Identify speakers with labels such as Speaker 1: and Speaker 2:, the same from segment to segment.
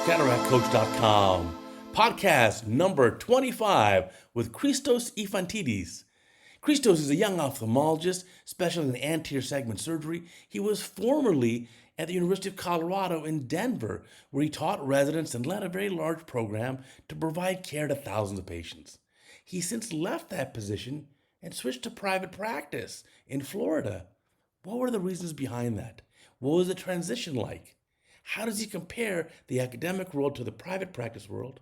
Speaker 1: CataractCoach.com, podcast number 25 with Cristos Ifantides. Cristos is a young ophthalmologist specializing in anterior segment surgery. He was formerly at the University of Colorado in Denver, where he taught residents and led a very large program to provide care to thousands of patients. He since left that position and switched to private practice in Florida. What were the reasons behind that? What was the transition like? How does he compare the academic world to the private practice world?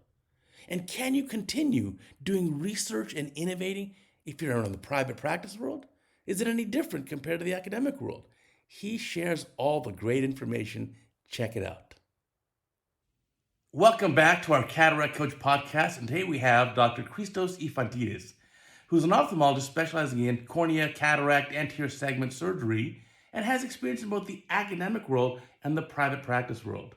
Speaker 1: And can you continue doing research and innovating if you're in the private practice world? Is it any different compared to the academic world? He shares all the great information. Check it out. Welcome back to our Cataract Coach podcast. And today we have Dr. Cristos Ifantides, who's an ophthalmologist specializing in cornea, cataract, anterior segment surgery, and has experience in both the academic world and the private practice world.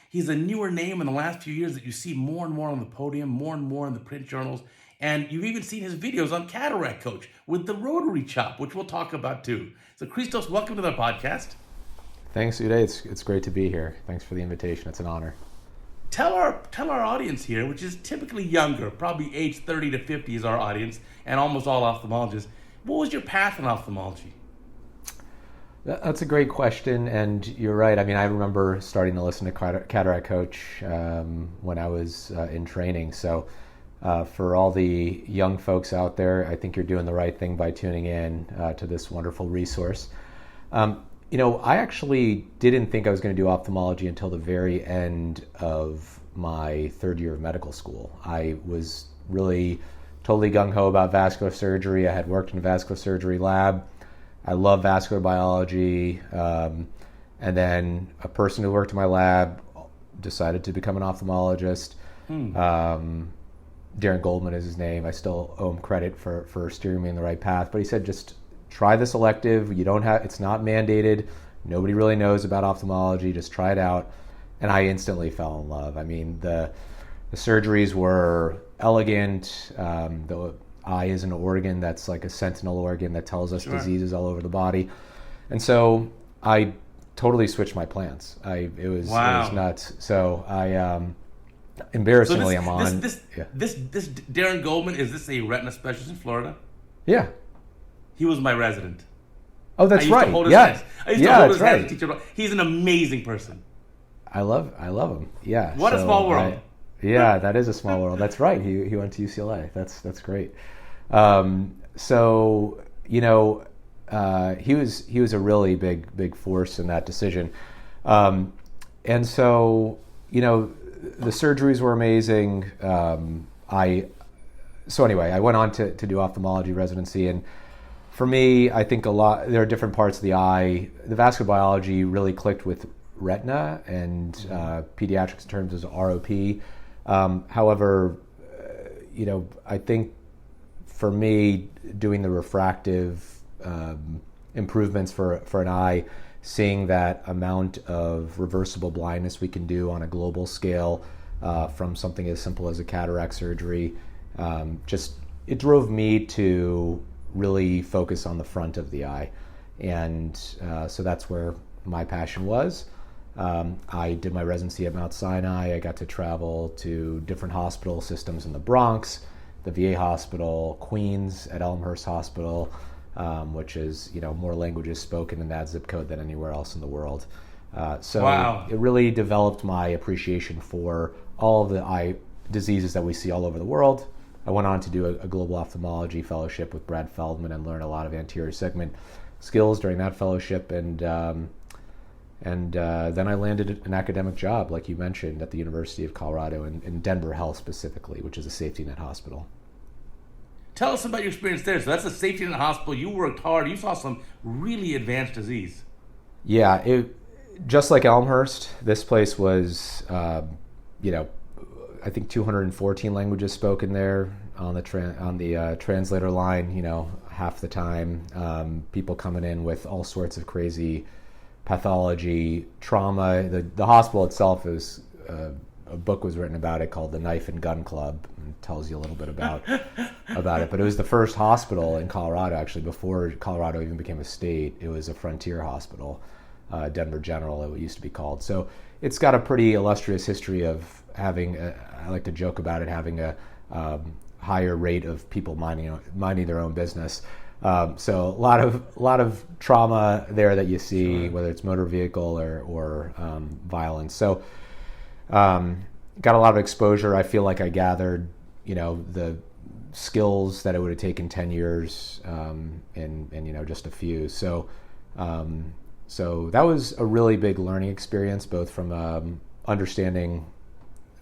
Speaker 1: He's a newer name in the last few years that you see more and more on the podium, more and more in the print journals, and you've even seen his videos on Cataract Coach with the rotary chop, which we'll talk about too. So Cristos, welcome to the podcast.
Speaker 2: Thanks, Uday. It's great to be here. Thanks for the invitation. It's an honor.
Speaker 1: Tell our audience here, which is typically younger, probably age 30 to 50 is our audience, and almost all ophthalmologists. What was your path in ophthalmology?
Speaker 2: That's a great question, and you're right. I mean, I remember starting to listen to Cataract Coach when I was in training. So for all the young folks out there, I think you're doing the right thing by tuning in to this wonderful resource. I actually didn't think I was going to do ophthalmology until the very end of my third year of medical school. I was really totally gung-ho about vascular surgery. I had worked in a vascular surgery lab. I love vascular biology, and then a person who worked in my lab decided to become an ophthalmologist. Darren Goldman is his name. I still owe him credit for steering me in the right path. But he said, just try this elective. It's not mandated. Nobody really knows about ophthalmology. Just try it out. And I instantly fell in love. I mean, the surgeries were elegant. The eye is an organ that's like a sentinel organ that tells us diseases all over the body. And so I totally switched my plans. It was nuts. So I, embarrassingly, I'm on.
Speaker 1: This Darren Goldman, is this a retina specialist in Florida?
Speaker 2: Yeah.
Speaker 1: He was my resident.
Speaker 2: Oh, that's right.
Speaker 1: Yeah. I used to hold his hands and teach him. He's an amazing person.
Speaker 2: I love him. Yeah.
Speaker 1: What a small world.
Speaker 2: Yeah, that is a small world. That's right. He went to UCLA. That's great. He was a really big force in that decision. And so, the surgeries were amazing. I went on to do ophthalmology residency, and for me, I think there are different parts of the eye. The vascular biology really clicked with retina and pediatrics in terms of ROP. However, I think for me, doing the refractive improvements for an eye, seeing that amount of reversible blindness we can do on a global scale from something as simple as a cataract surgery, it drove me to really focus on the front of the eye. And so that's where my passion was. I did my residency at Mount Sinai. I got to travel to different hospital systems in the Bronx, the VA hospital, Queens at Elmhurst Hospital, which is more languages spoken in that zip code than anywhere else in the world. It really developed my appreciation for all of the eye diseases that we see all over the world. I went on to do a global ophthalmology fellowship with Brad Feldman and learn a lot of anterior segment skills during that fellowship, and then I landed an academic job, like you mentioned, at the University of Colorado in Denver Health specifically, which is a safety net hospital.
Speaker 1: Tell us about your experience there. So that's a safety net hospital. You worked hard. You saw some really advanced disease.
Speaker 2: Yeah, just like Elmhurst, this place was, I think 214 languages spoken there on the translator line. Half the time, people coming in with all sorts of crazy pathology, trauma. The hospital itself is a book was written about it called The Knife and Gun Club, and tells you a little bit about it. But it was the first hospital in Colorado, actually, before Colorado even became a state. It was a frontier hospital, Denver General, it used to be called. So it's got a pretty illustrious history of having, I like to joke about it, having a higher rate of people minding their own business. So a lot of trauma there that you see,
Speaker 1: Sure.
Speaker 2: whether it's motor vehicle or violence. So got a lot of exposure. I feel like I gathered, the skills that it would have taken 10 years in just a few. So that was a really big learning experience, both from understanding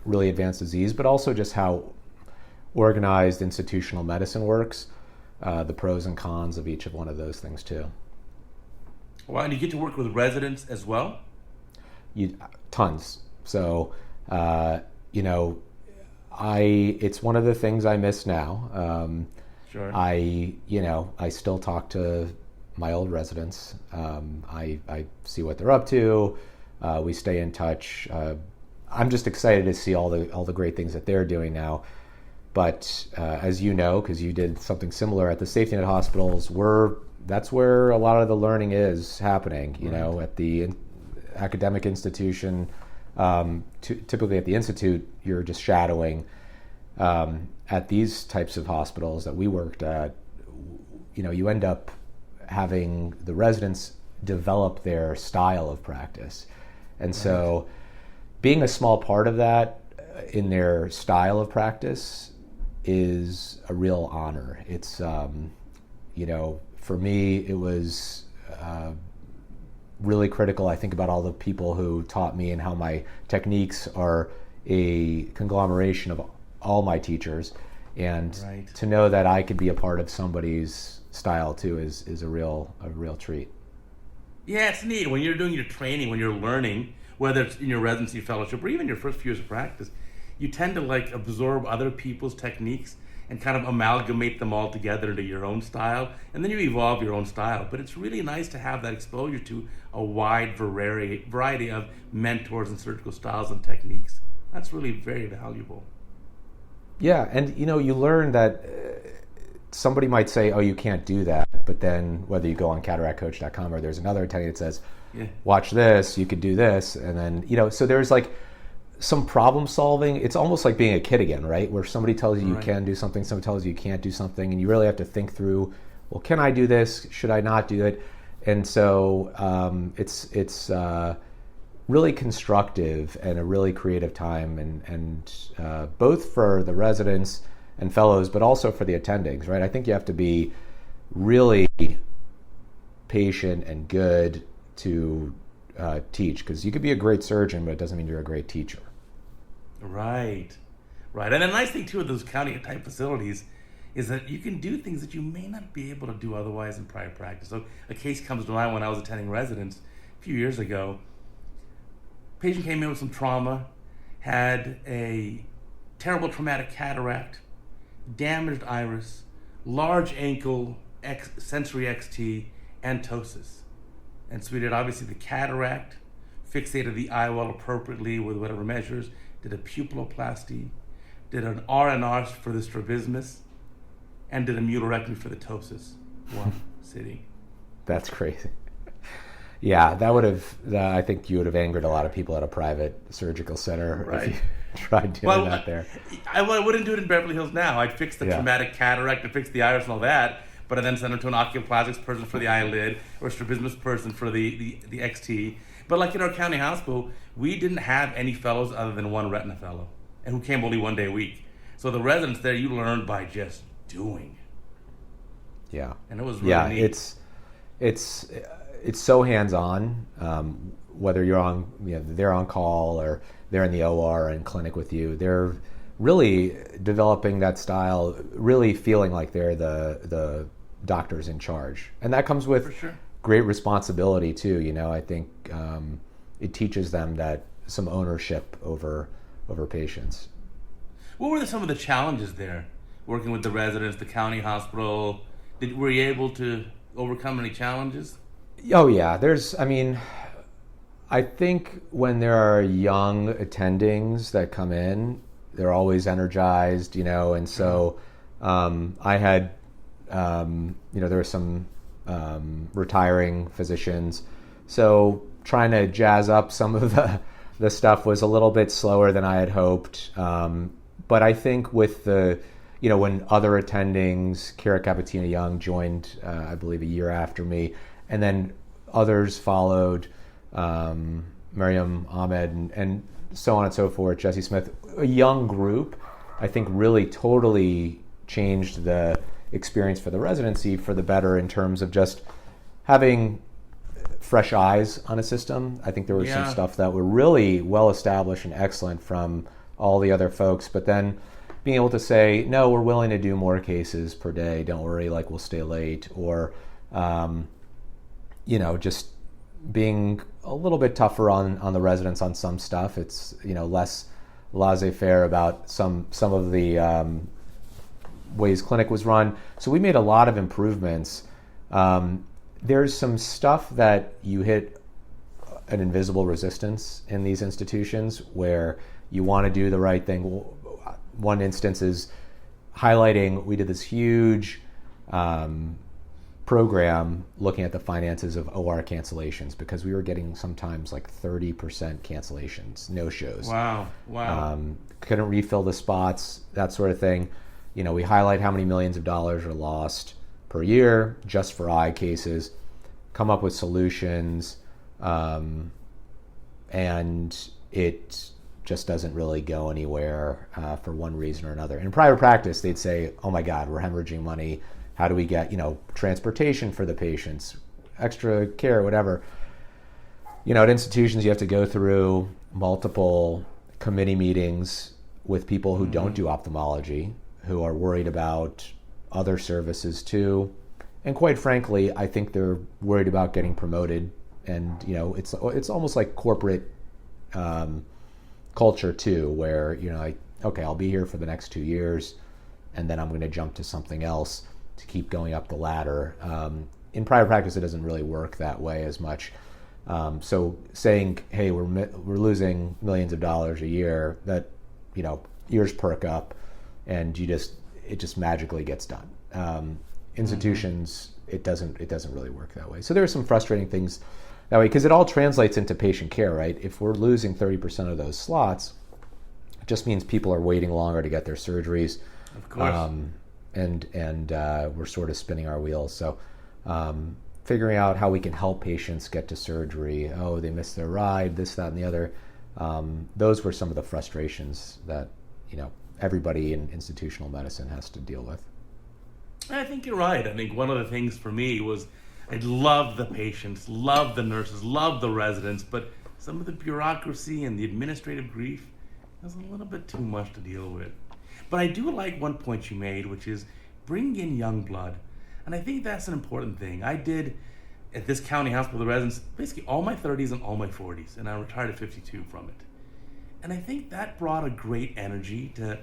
Speaker 2: really advanced disease, but also just how organized institutional medicine works, the pros and cons of each of one of those things too.
Speaker 1: Wow, and you get to work with residents as well?
Speaker 2: Tons. So, it's one of the things I miss now.
Speaker 1: Sure.
Speaker 2: I still talk to my old residents. I see what they're up to. We stay in touch. I'm just excited to see all the great things that they're doing now. But as you know, because you did something similar at the safety net hospitals, that's where a lot of the learning is happening.
Speaker 1: Right.
Speaker 2: At the academic institution, typically at the institute, you're just shadowing. At these types of hospitals that we worked at, you end up having the residents develop their style of practice. And so being a small part of that in their style of practice is a real honor. It's, for me, it was really critical. I think about all the people who taught me and how my techniques are a conglomeration of all my teachers. And to know that I could be a part of somebody's style too is a real treat.
Speaker 1: Yeah, it's neat. When you're doing your training, when you're learning, whether it's in your residency fellowship or even your first few years of practice, you tend to absorb other people's techniques and kind of amalgamate them all together into your own style, and then you evolve your own style. But it's really nice to have that exposure to a wide variety of mentors and surgical styles and techniques. That's really very valuable.
Speaker 2: Yeah, and you learn that somebody might say, oh, you can't do that, but then whether you go on CataractCoach.com or there's another attending that says, watch this, you could do this, and then, so there's some problem solving. It's almost like being a kid again, right? Where somebody tells you you can do something, somebody tells you you can't do something, and you really have to think through, well, can I do this? Should I not do it? And so it's really constructive and a really creative time, and both for the residents and fellows, but also for the attendings, right? I think you have to be really patient and good to teach, because you could be a great surgeon, but it doesn't mean you're a great teacher.
Speaker 1: Right. And the nice thing too with those county type facilities is that you can do things that you may not be able to do otherwise in private practice. So a case comes to mind when I was attending residents a few years ago. Patient came in with some trauma, had a terrible traumatic cataract, damaged iris, large ankle, sensory XT, and ptosis. And so we did obviously the cataract, fixated the eye well appropriately with whatever measures, did a pupilloplasty, did an R&R for the strabismus, and did a mutarectomy for the ptosis. One sitting.
Speaker 2: That's crazy. Yeah, that would have, I think you would have angered a lot of people at a private surgical center if you tried doing that there.
Speaker 1: I wouldn't do it in Beverly Hills now. I'd fix the traumatic cataract, I'd fix the iris and all that, but I then send them to an oculoplastics person for the eyelid or a strabismus person for the XT. But in our county hospital, we didn't have any fellows other than one retina fellow, and who came only one day a week. So the residents there, you learned by just doing.
Speaker 2: Yeah.
Speaker 1: And it was really neat.
Speaker 2: It's so hands-on, whether you're on, they're on call or they're in the OR and clinic with you. They're really developing that style, really feeling like they're the doctors in charge. And that comes with great responsibility too. I think it teaches them that some ownership over patients.
Speaker 1: What were some of the challenges there, working with the residents, the county hospital? Were you able to overcome any challenges?
Speaker 2: Oh yeah, I think when there are young attendings that come in, they're always energized, and so I had, there were some retiring physicians, so trying to jazz up some of the stuff was a little bit slower than I had hoped. But I think with when other attendings, Kara Capatina Young joined, I believe, a year after me, and then others followed, Mariam Ahmed and so on and so forth, Jesse Smith, a young group, I think really totally changed the experience for the residency for the better in terms of just having fresh eyes on a system. I think there was some stuff that were really well established and excellent from all the other folks, but then being able to say, no, we're willing to do more cases per day. Don't worry, like we'll stay late, or just being a little bit tougher on the residents on some stuff. It's less laissez-faire about some of the ways clinic was run. So we made a lot of improvements. There's some stuff that you hit an invisible resistance in these institutions where you want to do the right thing. One instance is highlighting, we did this huge program looking at the finances of OR cancellations because we were getting sometimes like 30% cancellations, no-shows.
Speaker 1: Wow.
Speaker 2: Couldn't refill the spots, that sort of thing. We highlight how many millions of dollars are lost per year just for eye cases, come up with solutions, and it just doesn't really go anywhere for one reason or another. In private practice, they'd say, oh my God, we're hemorrhaging money. How do we get, transportation for the patients, extra care, whatever. At institutions, you have to go through multiple committee meetings with people who don't do ophthalmology, who are worried about other services too. And quite frankly, I think they're worried about getting promoted. And, it's almost like corporate culture too, where, okay, I'll be here for the next 2 years, and then I'm going to jump to something else to keep going up the ladder. In private practice, it doesn't really work that way as much. So saying, hey, we're losing millions of dollars a year, that, ears perk up, and it just magically gets done. Institutions, it doesn't really work that way. So there are some frustrating things that way, because it all translates into patient care, right? If we're losing 30% of those slots, it just means people are waiting longer to get their surgeries.
Speaker 1: Of course.
Speaker 2: And we're sort of spinning our wheels. So figuring out how we can help patients get to surgery. Oh, they missed their ride, this, that, and the other. Those were some of the frustrations that, everybody in institutional medicine has to deal with.
Speaker 1: I think you're right. I think one of the things for me was I loved the patients, loved the nurses, loved the residents, but some of the bureaucracy and the administrative grief was a little bit too much to deal with. But I do like one point you made, which is bring in young blood. And I think that's an important thing. I did, at this county hospital, the residents, basically all my 30s and all my 40s, and I retired at 52 from it. And I think that brought a great energy to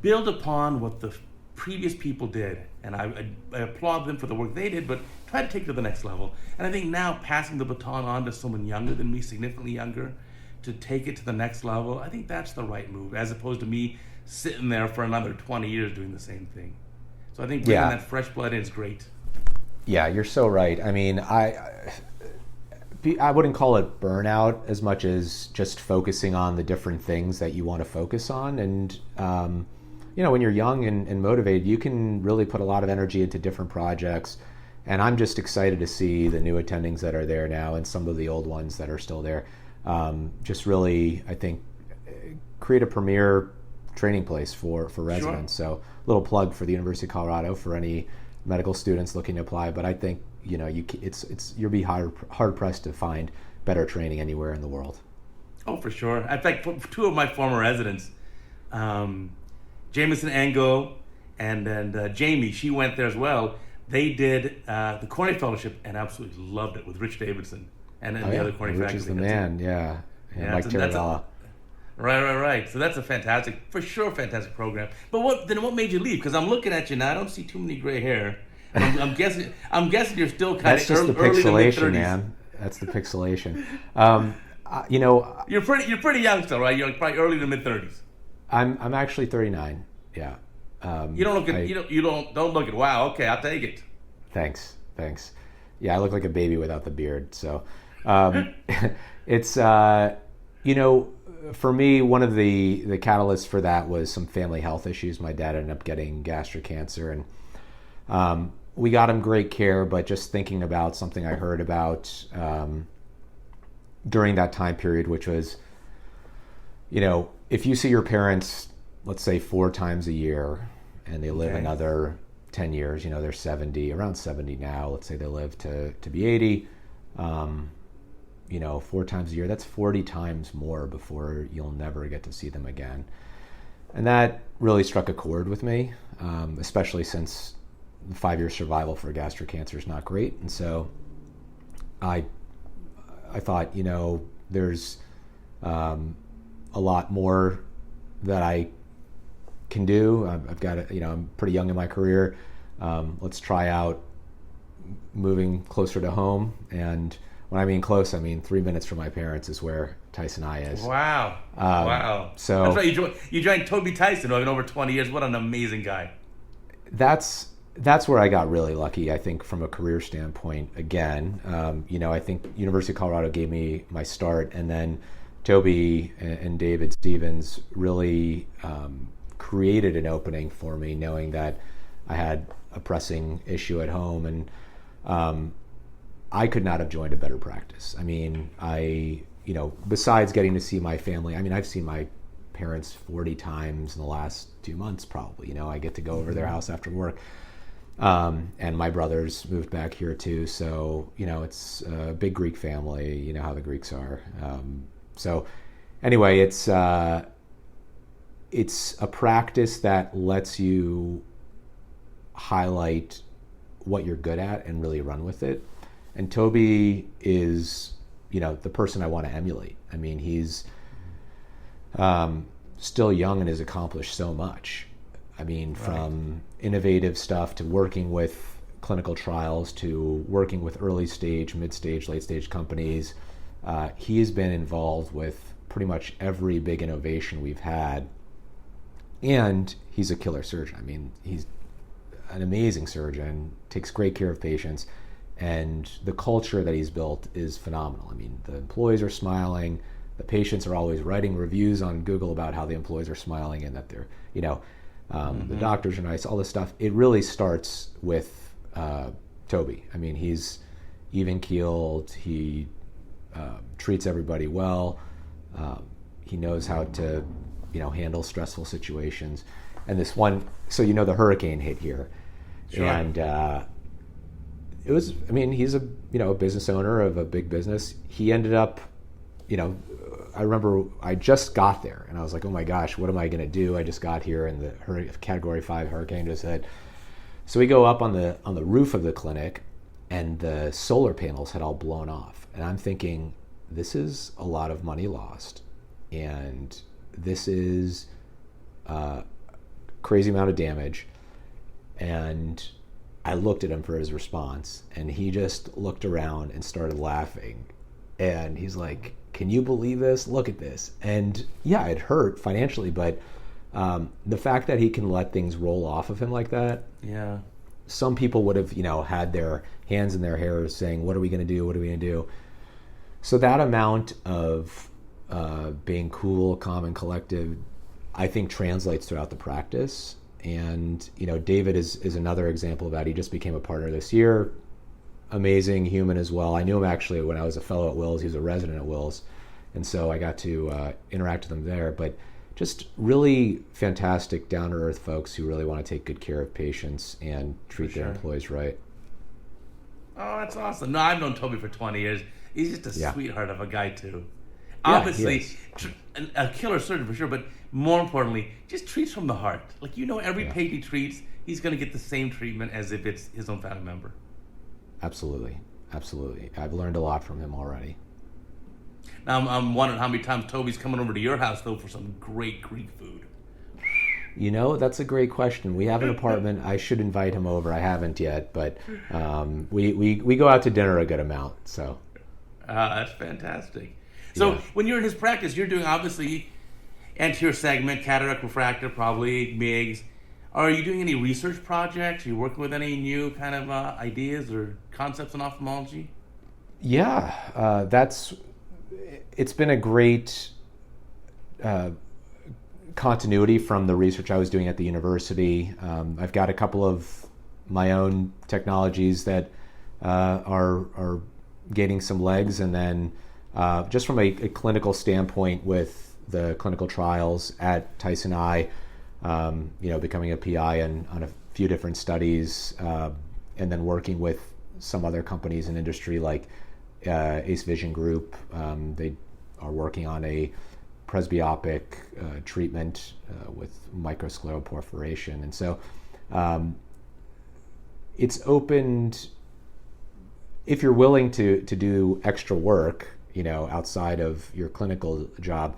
Speaker 1: build upon what the previous people did. And I applaud them for the work they did, but try to take it to the next level. And I think now passing the baton on to someone younger than me, significantly younger, to take it to the next level, I think that's the right move, as opposed to me sitting there for another 20 years doing the same thing. So I think bringing that fresh blood in is great.
Speaker 2: Yeah, you're so right. I mean, I wouldn't call it burnout as much as just focusing on the different things that you want to focus on. And, when you're young and motivated, you can really put a lot of energy into different projects. And I'm just excited to see the new attendings that are there now and some of the old ones that are still there. Just really, I think, create a premier training place for residents. Sure. So a little plug for the University of Colorado for any medical students looking to apply. But I think, you'll be hard pressed to find better training anywhere in the world.
Speaker 1: Oh, for sure. In fact, two of my former residents, Jameson Ango and Jamie, she went there as well. They did the Cornea Fellowship and absolutely loved it with Rich Davidson and the other Cornea faculty.
Speaker 2: Rich is the man, yeah. Mike Tiradala.
Speaker 1: Right. So that's a fantastic program. But what made you leave? Because I'm looking at you now. I don't see too many gray hair. I'm guessing you're still kind
Speaker 2: of
Speaker 1: early to mid-30s.
Speaker 2: That's just the pixelation, man. That's the pixelation.
Speaker 1: You're pretty young still, right? You're probably early to mid-30s.
Speaker 2: I'm actually 39. Yeah.
Speaker 1: You don't look at you don't look at. Wow. Okay, I'll take it.
Speaker 2: Thanks. Yeah, I look like a baby without the beard. So, it's You know, for me, one of the catalysts for that was some family health issues. My dad ended up getting gastric cancer, and we got him great care, but just thinking about something I heard about during that time period, which was, you know, if you see your parents, let's say 4 times a year, and they live another 10 years, you know, they're 70, around 70 now, let's say they live to be 80, you know, 4 times a year, that's 40 times more before you'll never get to see them again. And that really struck a chord with me, especially since the 5-year survival for gastric cancer is not great. And so I thought, you know, there's a lot more that I can do. I've got, you know, I'm pretty young in my career. Let's try out moving closer to home. And when I mean close, I mean 3 minutes from my parents is where Tyson I is.
Speaker 1: Wow. Wow.
Speaker 2: So
Speaker 1: that's right. You joined Toby Tyson in over 20 years. What an amazing guy.
Speaker 2: That's where I got really lucky, I think, from a career standpoint. Again, you know, I think University of Colorado gave me my start, and then Toby and David Stevens really created an opening for me, knowing that I had a pressing issue at home, and I could not have joined a better practice. I mean, you know, besides getting to see my family, I mean, I've seen my parents 40 times in the last 2 months, probably. You know, I get to go over their house after work. And my brothers moved back here too. So, you know, it's a big Greek family, you know how the Greeks are. So anyway, it's a practice that lets you highlight what you're good at and really run with it. And Toby is, you know, the person I want to emulate. I mean, he's still young and has accomplished so much. I mean, from innovative stuff to working with clinical trials to working with early stage, mid stage, late stage companies. He has been involved with pretty much every big innovation we've had. And he's a killer surgeon. I mean, he's an amazing surgeon, takes great care of patients. And the culture that he's built is phenomenal. I mean, the employees are smiling. The patients are always writing reviews on Google about how the employees are smiling and that they're, you know, the doctors are nice, all this stuff. It really starts with Toby. I mean, he's even-keeled. He treats everybody well. He knows how to, you know, handle stressful situations. And this one, so you know, the hurricane hit here.
Speaker 1: Sure.
Speaker 2: And it was, I mean, he's a, you know, a business owner of a big business. He ended up, you know, I remember I just got there and I was like, oh my gosh, what am I going to do? I just got here and the Category 5 hurricane just hit. So we go up on the roof of the clinic and the solar panels had all blown off. And I'm thinking, this is a lot of money lost. And this is a crazy amount of damage. And I looked at him for his response and he just looked around and started laughing. And he's like, can you believe this? Look at this. And yeah, it hurt financially, but the fact that he can let things roll off of him like that.
Speaker 1: Yeah.
Speaker 2: Some people would have, you know, had their hands in their hair saying, what are we going to do? What are we going to do? So that amount of being cool, calm, and collective, I think translates throughout the practice. And, you know, David is another example of that. He just became a partner this year. Amazing human as well. I knew him actually when I was a fellow at Wills. He was a resident at Wills. And so I got to interact with him there. But just really fantastic, down-to-earth folks who really want to take good care of patients and treat their employees right.
Speaker 1: Oh, that's awesome. No, I've known Toby for 20 years. He's just a sweetheart of a guy, too.
Speaker 2: Yeah,
Speaker 1: obviously, a killer surgeon for sure, but more importantly, just treats from the heart. Like, you know, every patient he treats, he's going to get the same treatment as if it's his own family member.
Speaker 2: Absolutely. Absolutely. I've learned a lot from him already.
Speaker 1: Now, I'm wondering how many times Toby's coming over to your house, though, for some great Greek food.
Speaker 2: You know, that's a great question. We have an apartment. I should invite him over. I haven't yet, but we go out to dinner a good amount. So
Speaker 1: that's fantastic. So when you're in his practice, you're doing, obviously, anterior segment, cataract refractor, probably MIGS. Are you doing any research projects? Are you working with any new kind of ideas or concepts in ophthalmology?
Speaker 2: Yeah, it's been a great continuity from the research I was doing at the university. I've got a couple of my own technologies that are gaining some legs, and then just from a clinical standpoint with the clinical trials at Tyson Eye, becoming a PI on a few different studies, and then working with some other companies in industry like Ace Vision Group. They are working on a presbyopic treatment with microscleroperforation. And so it's opened, if you're willing to do extra work, outside of your clinical job,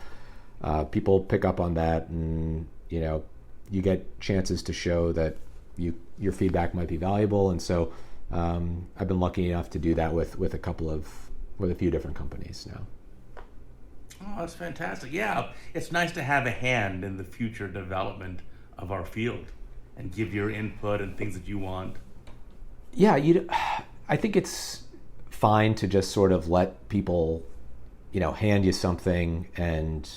Speaker 2: people pick up on that, and, you get chances to show that your feedback might be valuable. And so I've been lucky enough to do that with a few different companies now.
Speaker 1: Oh, that's fantastic. Yeah, it's nice to have a hand in the future development of our field and give your input and things that you want.
Speaker 2: Yeah, I think it's fine to just sort of let people, hand you something and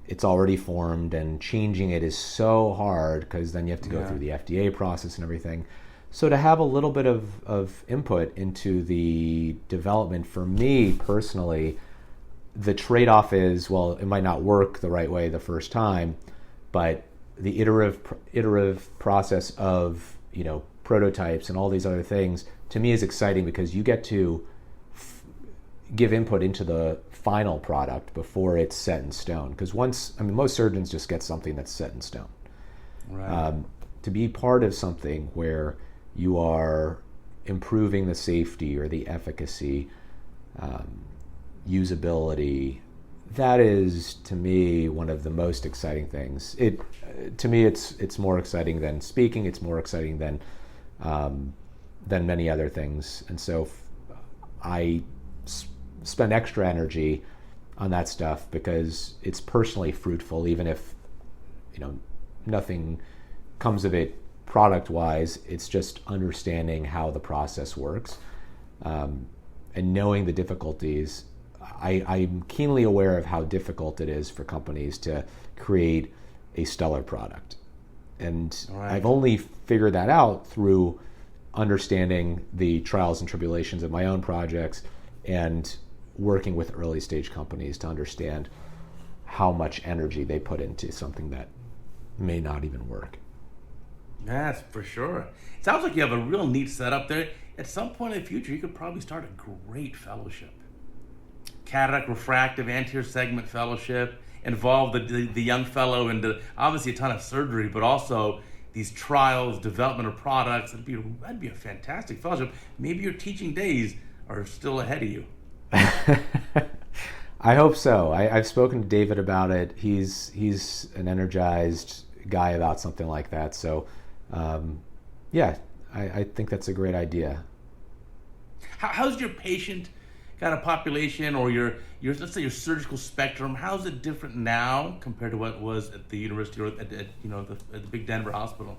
Speaker 2: it's already formed, and changing it is so hard because then you have to go through the FDA process and everything. So to have a little bit of input into the development, for me personally, the trade-off is, well, it might not work the right way the first time, but the iterative process of, prototypes and all these other things, to me is exciting because you get to give input into the final product before it's set in stone. Because most surgeons just get something that's set in stone.
Speaker 1: Right.
Speaker 2: To be part of something where you are improving the safety or the efficacy, usability, that is, to me, one of the most exciting things. To me, it's more exciting than speaking. It's more exciting than many other things. And so I spend extra energy on that stuff because it's personally fruitful, even if nothing comes of it product-wise. It's just understanding how the process works, and knowing the difficulties. I'm keenly aware of how difficult it is for companies to create a stellar product. And I've only figured that out through understanding the trials and tribulations of my own projects and working with early stage companies to understand how much energy they put into something that may not even work.
Speaker 1: Yes, for sure. It sounds like you have a real neat setup there. At some point in the future, you could probably start a great fellowship. Cataract refractive anterior segment fellowship, involve the young fellow into obviously a ton of surgery, but also these trials, development of products. That'd be a fantastic fellowship. Maybe your teaching days are still ahead of you.
Speaker 2: I hope so. I've spoken to David about it. He's an energized guy about something like that. So, I think that's a great idea.
Speaker 1: How's your patient kind of population, or your let's say your surgical spectrum? How's it different now compared to what it was at the university or at the big Denver hospital?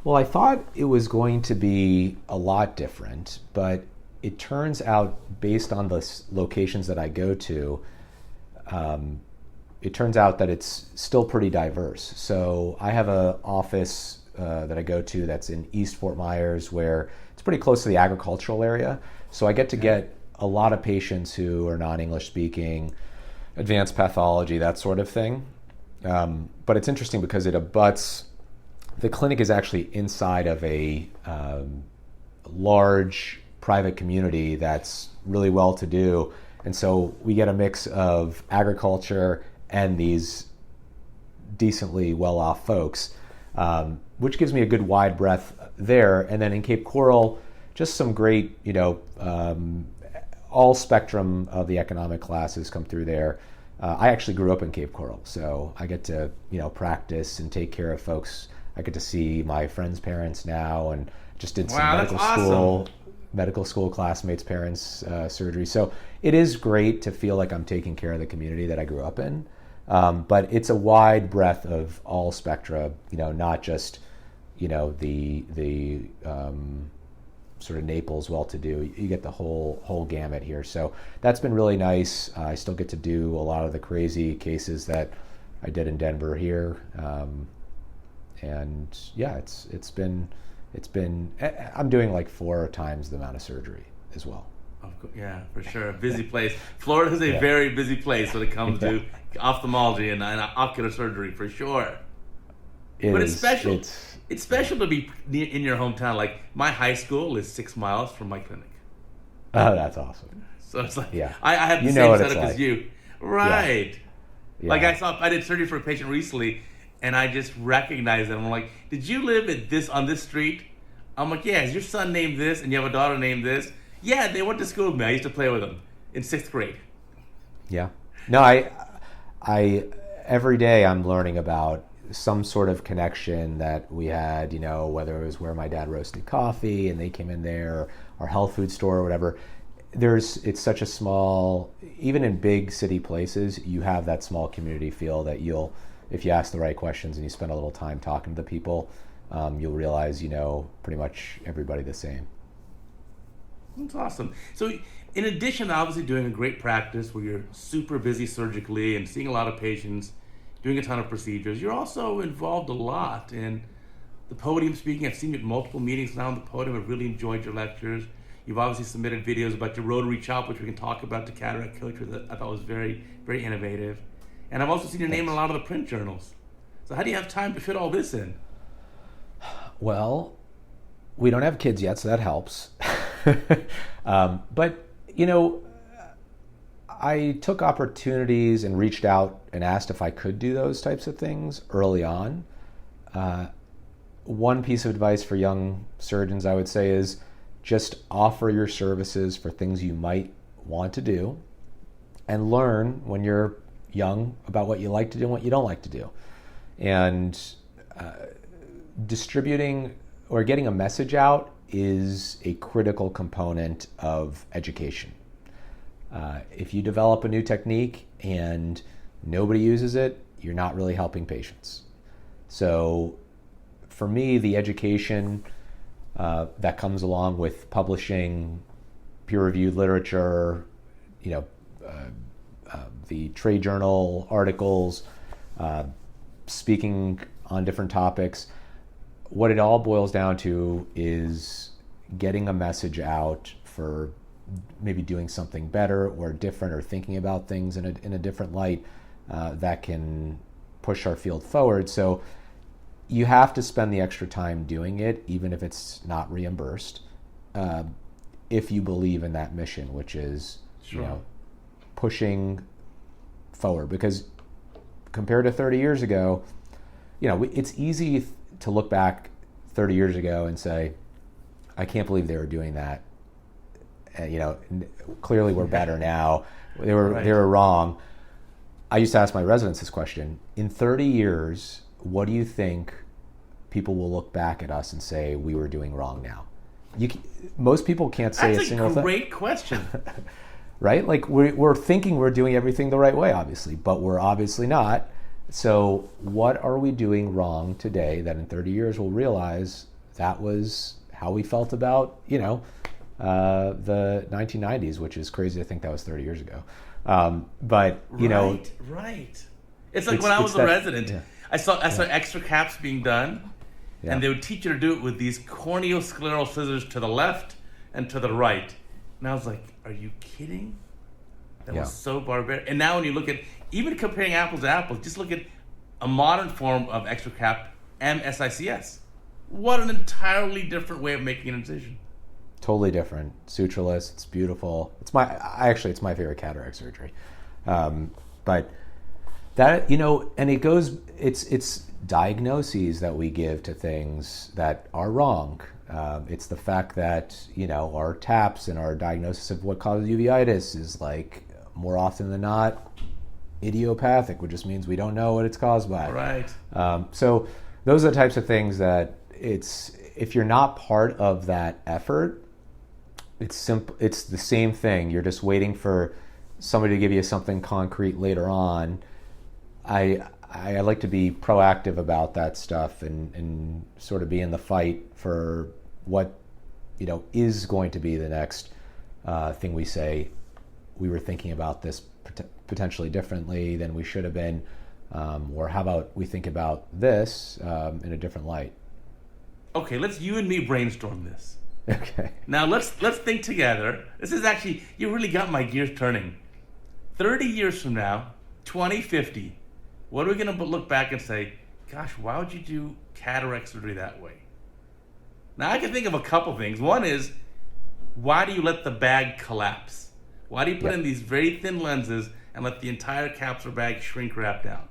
Speaker 2: Well, I thought it was going to be a lot different, but it turns out, based on the locations that I go to, it turns out that it's still pretty diverse. So I have an office that I go to that's in East Fort Myers, where it's pretty close to the agricultural area. So I get to get a lot of patients who are non-English speaking, advanced pathology, that sort of thing. But it's interesting because it abuts, the clinic is actually inside of a large private community that's really well-to-do. And so we get a mix of agriculture and these decently well-off folks, which gives me a good wide breadth there. And then in Cape Coral, just some great, all spectrum of the economic classes come through there. I actually grew up in Cape Coral, so I get to, practice and take care of folks. I get to see my friends' parents now, and just did some medical school classmates' parents' surgery. So it is great to feel like I'm taking care of the community that I grew up in. But it's a wide breadth of all spectra, not just, the sort of Naples well-to-do. You get the whole gamut here. So that's been really nice. I still get to do a lot of the crazy cases that I did in Denver here, and yeah, it's been I'm doing like 4 times the amount of surgery as well.
Speaker 1: Yeah, for sure. A busy place. Florida is a very busy place when it comes to ophthalmology and ocular surgery, for sure. It's special. It's special to be in your hometown. Like, my high school is 6 miles from my clinic.
Speaker 2: Oh, that's awesome.
Speaker 1: So it's like, I have the same setup as you. Right. Yeah. Like, I did surgery for a patient recently, and I just recognized them. I'm like, did you live on this street? I'm like, yeah, is your son named this and you have a daughter named this? Yeah, they went to school with me. I used to play with them in 6th grade.
Speaker 2: Yeah. No, I every day I'm learning about some sort of connection that we had, whether it was where my dad roasted coffee and they came in there, or health food store or whatever. It's such a small, even in big city places, you have that small community feel that if you ask the right questions and you spend a little time talking to the people, you'll realize pretty much everybody the same.
Speaker 1: That's awesome. So in addition to obviously doing a great practice where you're super busy surgically and seeing a lot of patients, doing a ton of procedures, you're also involved a lot in the podium speaking. I've seen you at multiple meetings now on the podium. I've really enjoyed your lectures. You've obviously submitted videos about your rotary chop, which we can talk about, to CataractCoach, which I thought was very, very innovative. And I've also seen your name in a lot of the print journals. So how do you have time to fit all this in?
Speaker 2: Well, we don't have kids yet, so that helps. But, I took opportunities and reached out and asked if I could do those types of things early on. One piece of advice for young surgeons, I would say, is just offer your services for things you might want to do and learn when you're young about what you like to do and what you don't like to do. And distributing or getting a message out is a critical component of education. If you develop a new technique and nobody uses it, you're not really helping patients. So for me, the education that comes along with publishing peer-reviewed literature, the trade journal articles, speaking on different topics, what it all boils down to is getting a message out for maybe doing something better or different, or thinking about things in a different light that can push our field forward. So you have to spend the extra time doing it, even if it's not reimbursed, if you believe in that mission, which is pushing forward. Because compared to 30 years ago, it's easy to look back 30 years ago and say, I can't believe they were doing that. Clearly we're better now. They were wrong. I used to ask my residents this question: in 30 years, what do you think people will look back at us and say we were doing wrong now? Most people can't say a single thing.
Speaker 1: That's a great question.
Speaker 2: Right? Like, we're thinking we're doing everything the right way, obviously, but we're obviously not. So what are we doing wrong today that in 30 years we'll realize that was how we felt about, the 1990s, which is crazy to think that was 30 years ago. But,
Speaker 1: Right. It's like when I was a resident, I saw extra caps being done, and they would teach you to do it with these corneoscleral scissors to the left and to the right. And I was like, are you kidding? That was so barbaric. And now when you look at, even comparing apples to apples, just look at a modern form of extra cap, MSICS. What an entirely different way of making an incision.
Speaker 2: Totally different. Sutureless. It's beautiful. It's my favorite cataract surgery. But that, and it goes, it's diagnoses that we give to things that are wrong. It's the fact that, our TAPS and our diagnosis of what causes uveitis is, like, more often than not idiopathic, which just means we don't know what it's caused by.
Speaker 1: Right.
Speaker 2: So those are the types of things that if you're not part of that effort, it's the same thing. You're just waiting for somebody to give you something concrete later on. I like to be proactive about that stuff and sort of be in the fight for what is going to be the next thing we say. We were thinking about this potentially differently than we should have been. Or how about we think about this in a different light?
Speaker 1: Okay, let's you and me brainstorm this.
Speaker 2: Okay.
Speaker 1: Now let's think together. This is actually, you really got my gears turning. 30 years from now, 2050, what are we going to look back and say, gosh, why would you do cataract surgery that way? Now I can think of a couple things. One is, why do you let the bag collapse? Why do you put in these very thin lenses and let the entire capsular bag shrink wrap down?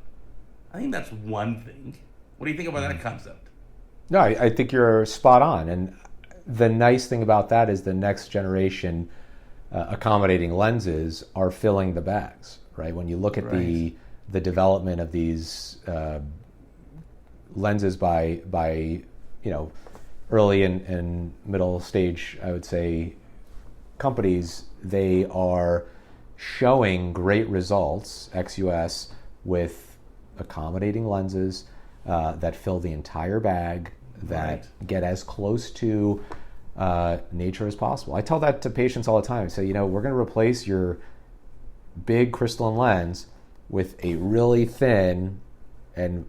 Speaker 1: I think that's one thing. What do you think about that concept?
Speaker 2: No, I think you're spot on. And the nice thing about that is the next generation accommodating lenses are filling the bags, right? When you look at the development of these lenses by early and middle stage, I would say, companies, they are showing great results ex-US with accommodating lenses that fill the entire bag, that get as close to nature as possible. I tell that to patients all the time. I say, we're going to replace your big crystalline lens with a really thin and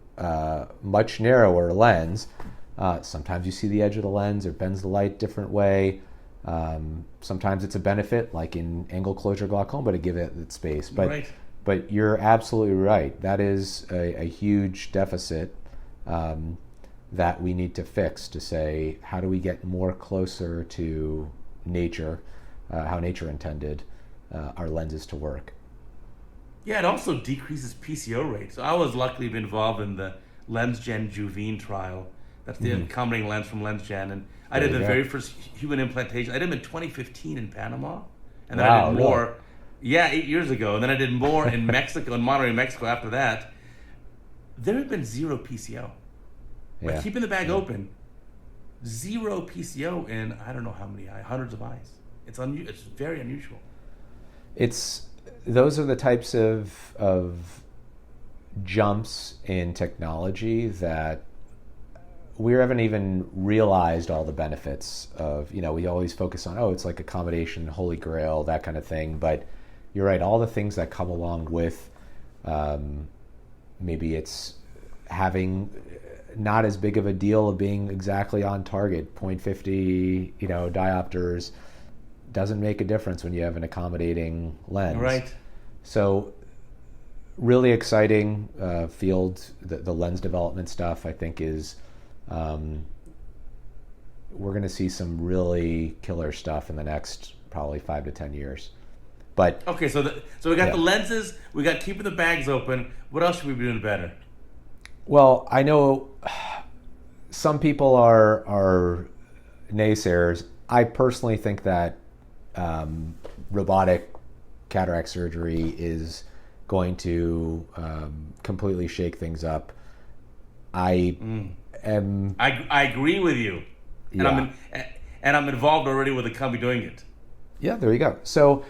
Speaker 2: much narrower lens. Sometimes you see the edge of the lens or bends the light different way. Sometimes it's a benefit, like in angle closure glaucoma, to give it its space. But you're absolutely right. That is a huge deficit that we need to fix, to say, how do we get more closer to nature, how nature intended our lenses to work?
Speaker 1: Yeah, it also decreases PCO rate. So I was luckily involved in the LensGen Juvene trial. That's the accommodating lens from LensGen. And I did the very first human implantation. I did them in 2015 in Panama. And then I did more, 8 years ago. And then I did more in Mexico, in Monterrey, Mexico after that. There had been zero PCO. By keeping the bag open, zero PCO in I don't know how many eyes, hundreds of eyes. It's very unusual.
Speaker 2: Those are the types of jumps in technology that we haven't even realized all the benefits of. We always focus on, it's like accommodation, holy grail, that kind of thing. But you're right, all the things that come along with maybe it's having not as big of a deal of being exactly on target. 0.50, diopters doesn't make a difference when you have an accommodating lens.
Speaker 1: Right.
Speaker 2: So really exciting field. The lens development stuff, I think, is we're going to see some really killer stuff in the next probably 5 to 10 years. But
Speaker 1: okay, so we got the lenses, we got keeping the bags open. What else should we be doing better?
Speaker 2: Well, I know some people are naysayers. I personally think that robotic cataract surgery is going to completely shake things up. I agree with you, and I'm involved already with a company doing it. Yeah, there you go. So,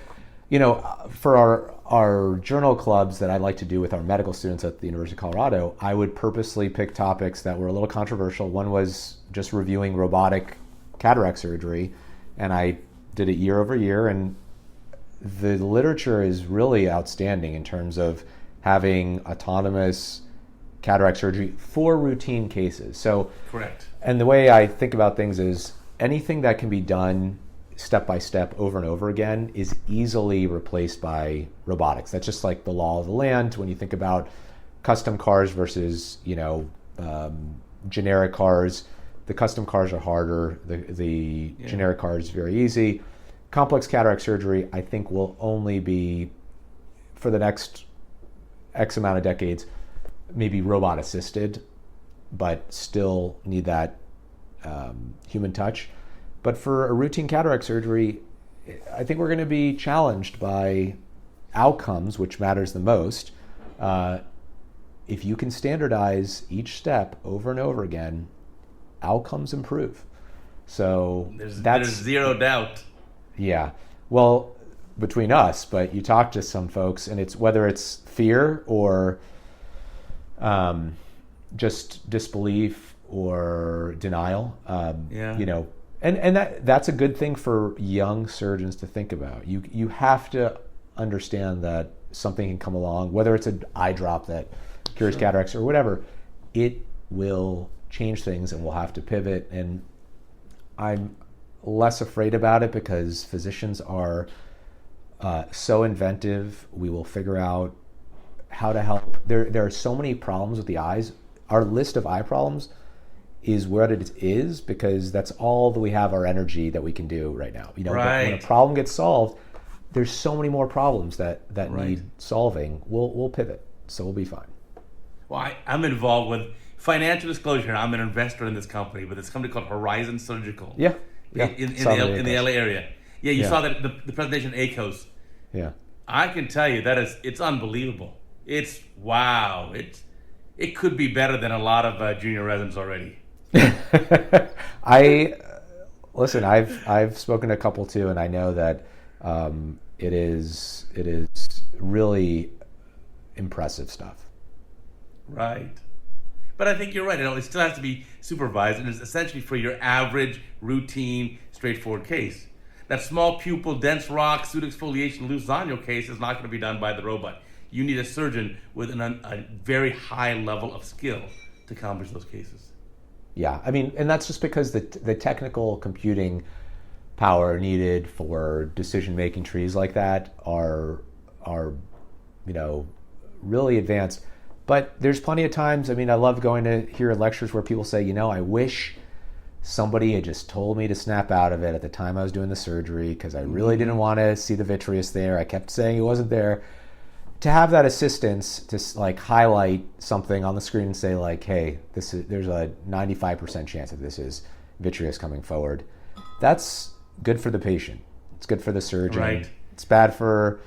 Speaker 2: for our journal clubs that I like to do with our medical students at the University of Colorado, I would purposely pick topics that were a little controversial. One was just reviewing robotic cataract surgery, and I did it year over year, and the literature is really outstanding in terms of having autonomous cataract surgery for routine cases. So,
Speaker 1: correct.
Speaker 2: And the way I think about things is anything that can be done step by step over and over again is easily replaced by robotics. That's just like the law of the land when you think about custom cars versus generic cars. The custom cars are harder. The generic cars very easy. Complex cataract surgery, I think, will only be, for the next X amount of decades, maybe robot assisted, but still need that human touch. But for a routine cataract surgery, I think we're going to be challenged by outcomes, which matters the most. If you can standardize each step over and over again, outcomes improve. So
Speaker 1: there's zero doubt.
Speaker 2: Yeah. Well, between us, but you talk to some folks, and it's whether it's fear or just disbelief or denial. And that's a good thing for young surgeons to think about. You have to understand that something can come along, whether it's an eye drop that cures cataracts or whatever, it will change things and we'll have to pivot. And I'm less afraid about it because physicians are so inventive. We will figure out how to help. There are so many problems with the eyes. Our list of eye problems is what it is because that's all that we have our energy that we can do right now. But when a problem gets solved, there's so many more problems that need solving. We'll pivot, so we'll be fine.
Speaker 1: Well, I'm involved with financial disclosure. I'm an investor in this company, but this company called Horizon Surgical.
Speaker 2: Yeah.
Speaker 1: In the LA area. Yeah, you saw that the presentation at ACOS.
Speaker 2: Yeah. I
Speaker 1: can tell you it's unbelievable. It's wow. It could be better than a lot of junior residents already.
Speaker 2: Listen. I've spoken to a couple too, and I know that it is really impressive stuff.
Speaker 1: Right. But I think you're right. It still has to be supervised, and it's essentially for your average, routine, straightforward case. That small pupil, dense rock, pseudoexfoliation, loose zonio case is not going to be done by the robot. You need a surgeon with a very high level of skill to accomplish those cases.
Speaker 2: Yeah, I mean, and that's just because the technical computing power needed for decision-making trees like that are really advanced. But there's plenty of times, I love going to hear lectures where people say, I wish somebody had just told me to snap out of it at the time I was doing the surgery because I really didn't want to see the vitreous there. I kept saying it wasn't there. To have that assistance to highlight something on the screen and say hey, there's a 95% chance that this is vitreous coming forward. That's good for the patient. It's good for the surgeon.
Speaker 1: Right.
Speaker 2: It's bad for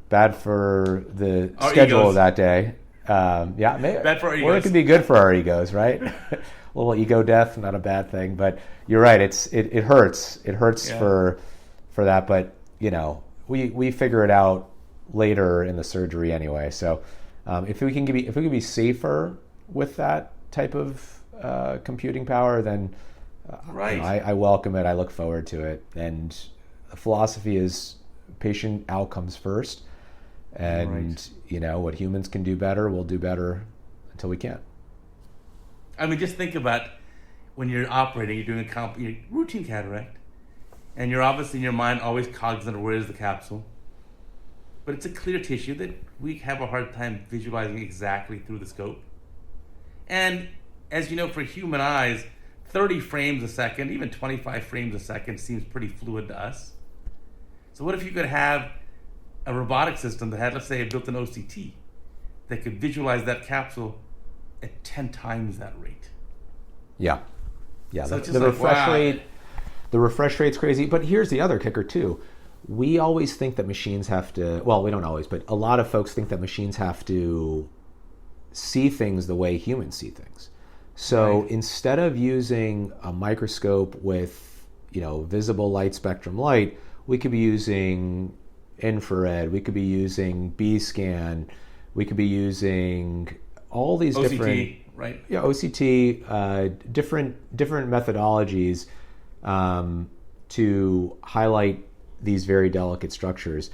Speaker 2: the
Speaker 1: our
Speaker 2: schedule
Speaker 1: egos.
Speaker 2: Of that day.
Speaker 1: Bad for our egos.
Speaker 2: Or it could be good for our egos, right? A little ego death, not a bad thing. But you're right. It hurts. It hurts for that. But we figure it out later in the surgery anyway. So if we can be safer with that type of computing power, then I welcome it. I look forward to it. And the philosophy is patient outcomes first. And what humans can do better, we'll do better until we can't.
Speaker 1: Just think about when you're operating, you're doing a routine cataract, and you're obviously in your mind always cognizant of where is the capsule. But it's a clear tissue that we have a hard time visualizing exactly through the scope. And as you know, for human eyes, 30 frames a second, even 25 frames a second seems pretty fluid to us. So what if you could have a robotic system that had, let's say, a built-in OCT that could visualize that capsule at 10 times that rate?
Speaker 2: Yeah.
Speaker 1: So
Speaker 2: the refresh rate's crazy. But here's the other kicker too. We always think that machines have to, well, we don't always, but a lot of folks think that machines have to see things the way humans see things. So instead of using a microscope with, visible light spectrum light, we could be using infrared, we could be using B-scan, we could be using all these
Speaker 1: OCT,
Speaker 2: different...
Speaker 1: right?
Speaker 2: Yeah, OCT, different methodologies to highlight these very delicate structures.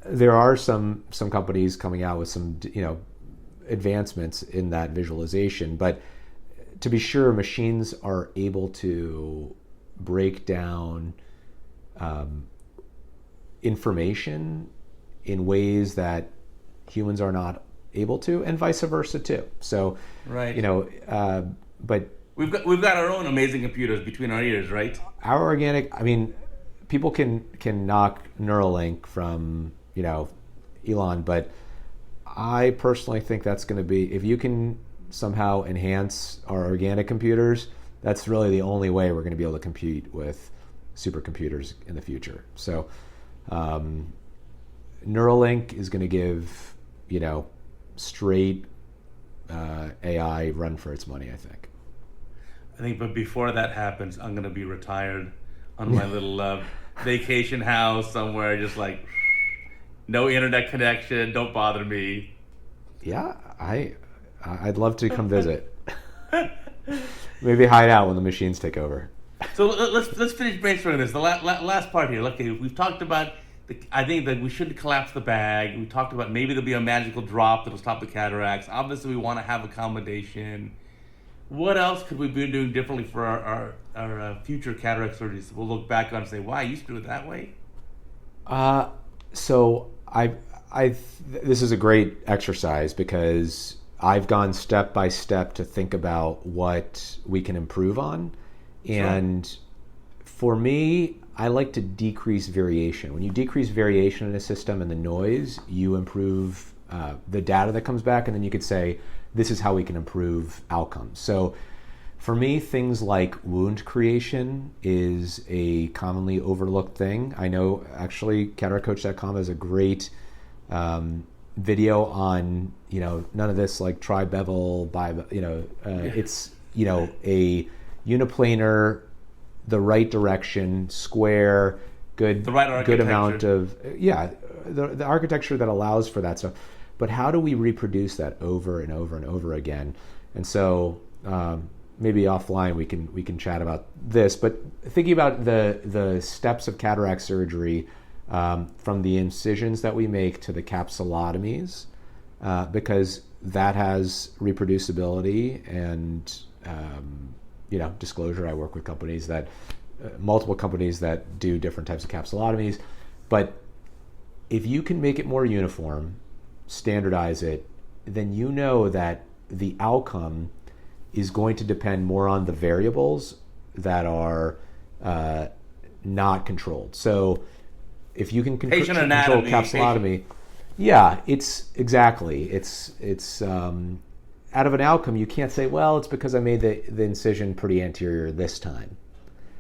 Speaker 2: There are some companies coming out with some advancements in that visualization, but to be sure, machines are able to break down information in ways that humans are not able to, and vice versa too. So, but
Speaker 1: we've got our own amazing computers between our ears, right?
Speaker 2: Our organic, people can knock Neuralink from Elon, but I personally think that's going to be, if you can somehow enhance our organic computers, that's really the only way we're going to be able to compete with supercomputers in the future. So Neuralink is going to give straight AI run for its money, I think.
Speaker 1: But before that happens, I'm going to be retired on my little vacation house somewhere, just no internet connection, don't bother me.
Speaker 2: Yeah, I'd love to come visit. Maybe hide out when the machines take over.
Speaker 1: So let's finish brainstorming this. The last part here. Okay, we've talked about I think that we shouldn't collapse the bag. We talked about maybe there'll be a magical drop that'll stop the cataracts. Obviously, we want to have accommodation. What else could we be doing differently for our future cataract surgeries? We'll look back on and say, "Wow, I used to do it that way."
Speaker 2: So this is a great exercise because I've gone step by step to think about what we can improve on. And for me, I like to decrease variation. When you decrease variation in a system and the noise, you improve the data that comes back, and then you could say, this is how we can improve outcomes. So for me, things like wound creation is a commonly overlooked thing. I know actually CataractCoach.com has a great video on, none of this like tri-bevel, it's, a uniplanar, the right direction, square, good amount of, the architecture that allows for that stuff. But how do we reproduce that over and over and over again? And so maybe offline we can chat about this. But thinking about the steps of cataract surgery, from the incisions that we make to the capsulotomies, because that has reproducibility and disclosure. I work with multiple companies that do different types of capsulotomies. But if you can make it more uniform, standardize it, then you know that the outcome is going to depend more on the variables that are not controlled. So if you can control capsulotomy, it's out of an outcome, you can't say, well, it's because I made the incision pretty anterior this time,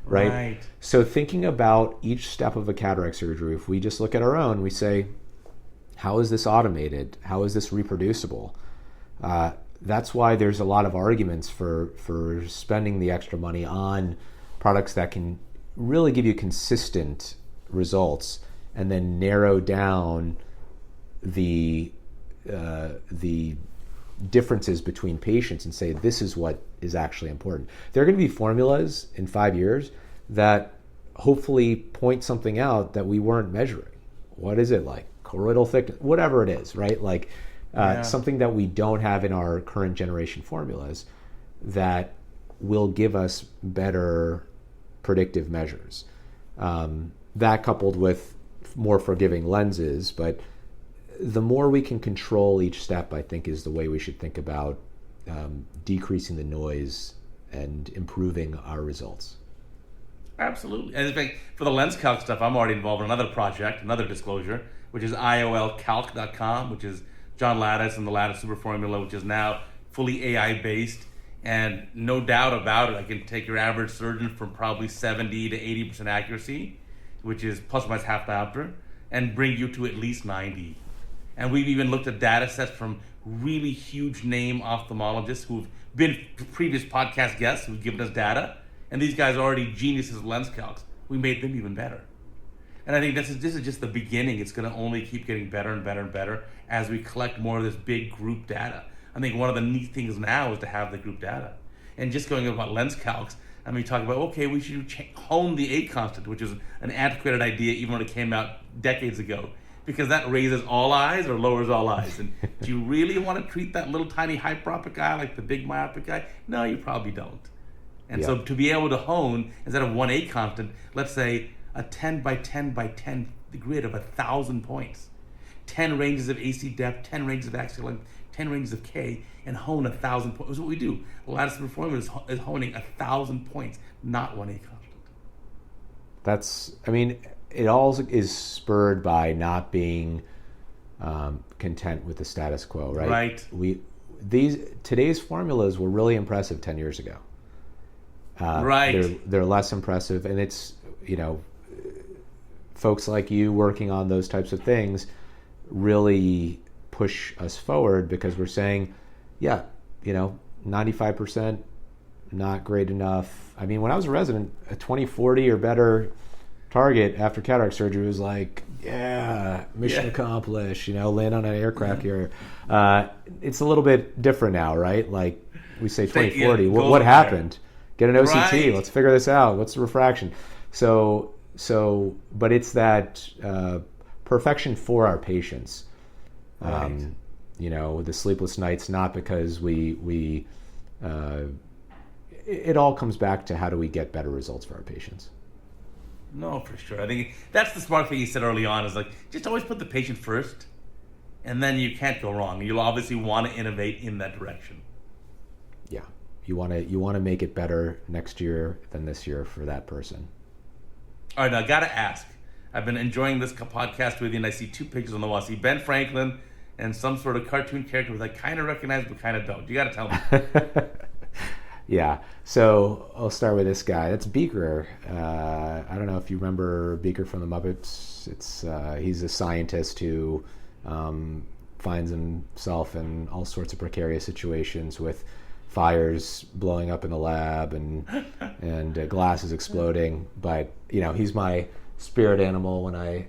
Speaker 2: right? So thinking about each step of a cataract surgery, if we just look at our own, we say, how is this automated? How is this reproducible? That's why there's a lot of arguments for spending the extra money on products that can really give you consistent results and then narrow down the differences between patients and say, this is what is actually important. There are going to be formulas in 5 years that hopefully point something out that we weren't measuring. What is it like? Choroidal thickness, whatever it is, right? Like something that we don't have in our current generation formulas that will give us better predictive measures. That coupled with more forgiving lenses, but the more we can control each step, I think, is the way we should think about decreasing the noise and improving our results.
Speaker 1: Absolutely. And in fact, for the lens calc stuff, I'm already involved in another project, another disclosure, which is IOLcalc.com, which is John Lattice and the Lattice Super Formula, which is now fully AI-based. And no doubt about it, I can take your average surgeon from probably 70 to 80% accuracy, which is plus or minus half diopter, and bring you to at least 90. And we've even looked at data sets from really huge name ophthalmologists who've been previous podcast guests who've given us data. And these guys are already geniuses at lens calcs. We made them even better. And I think this is just the beginning. It's going to only keep getting better and better and better as we collect more of this big group data. I think one of the neat things now is to have the group data. And just going about lens calcs, I mean, talk about, okay, we should hone the A constant, which is an antiquated idea even when it came out decades ago, because that raises all eyes or lowers all eyes. And do you really want to treat that little tiny hyperopic guy like the big myopic guy? No, you probably don't. And so to be able to hone, instead of one A constant, let's say a 10 by 10 by 10 grid of 1,000 points, 10 ranges of AC depth, 10 ranges of axial length, 10 ranges of K, and hone 1,000 points. That's what we do. Lattice Performance is honing 1,000 points, not one A constant.
Speaker 2: It all is spurred by not being content with the status quo, right?
Speaker 1: Right.
Speaker 2: Today's formulas were really impressive 10 years ago.
Speaker 1: Right.
Speaker 2: They're less impressive, and it's, folks like you working on those types of things really push us forward, because we're saying, 95% not great enough. I mean, when I was a resident, a 20/40 or better target after cataract surgery was like, mission accomplished, land on an aircraft carrier. It's a little bit different now, right? Like we say 20/40. What happened? Get an OCT.
Speaker 1: Right.
Speaker 2: Let's figure this out. What's the refraction? So, but it's that perfection for our patients.
Speaker 1: Right.
Speaker 2: The sleepless nights, not because it all comes back to how do we get better results for our patients.
Speaker 1: No, for sure. I think that's the smart thing you said early on, is like, just always put the patient first, and then you can't go wrong. You'll obviously want to innovate in that direction.
Speaker 2: Yeah. You want to make it better next year than this year for that person.
Speaker 1: All right, now I got to ask. I've been enjoying this podcast with you, and I see two pictures on the wall. I see Ben Franklin and some sort of cartoon character that I kind of recognize but kind of don't. You got to tell me.
Speaker 2: Yeah. So I'll start with this guy. That's Beaker. I don't know if you remember Beaker from the Muppets. He's a scientist who finds himself in all sorts of precarious situations with fires blowing up in the lab and glasses exploding. But he's my spirit animal when I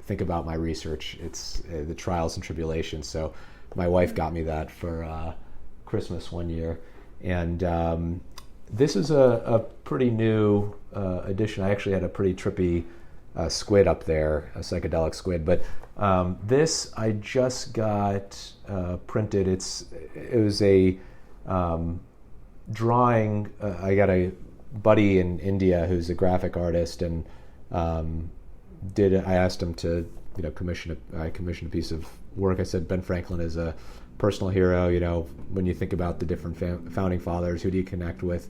Speaker 2: think about my research. It's the trials and tribulations. So my wife got me that for Christmas one year, and this is a pretty new addition. I actually had a pretty trippy squid up there, a psychedelic squid, but this I just got printed. It was a drawing. I got a buddy in India who's a graphic artist, and I asked him to commissioned a piece of work. I said, Ben Franklin is a personal hero. When you think about the different founding fathers, who do you connect with?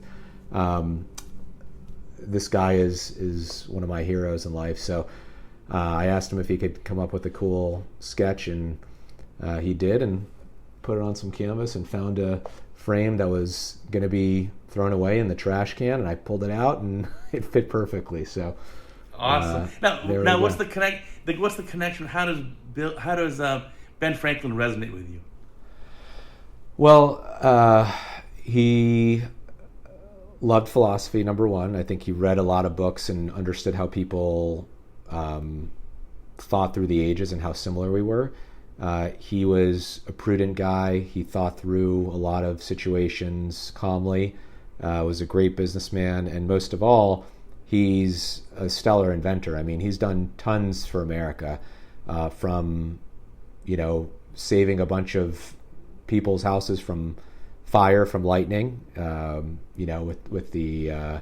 Speaker 2: This guy is one of my heroes in life. So I asked him if he could come up with a cool sketch, and he did, and put it on some canvas and found a frame that was going to be thrown away in the trash can, and I pulled it out, and it fit perfectly. So
Speaker 1: awesome. Now what's the connection? How does Ben Franklin resonate with you?
Speaker 2: Well, he loved philosophy, number one. I think he read a lot of books and understood how people thought through the ages and how similar we were. He was a prudent guy. He thought through a lot of situations calmly, was a great businessman, and most of all, he's a stellar inventor. I mean, he's done tons for America, from saving a bunch of people's houses from fire, from lightning, with the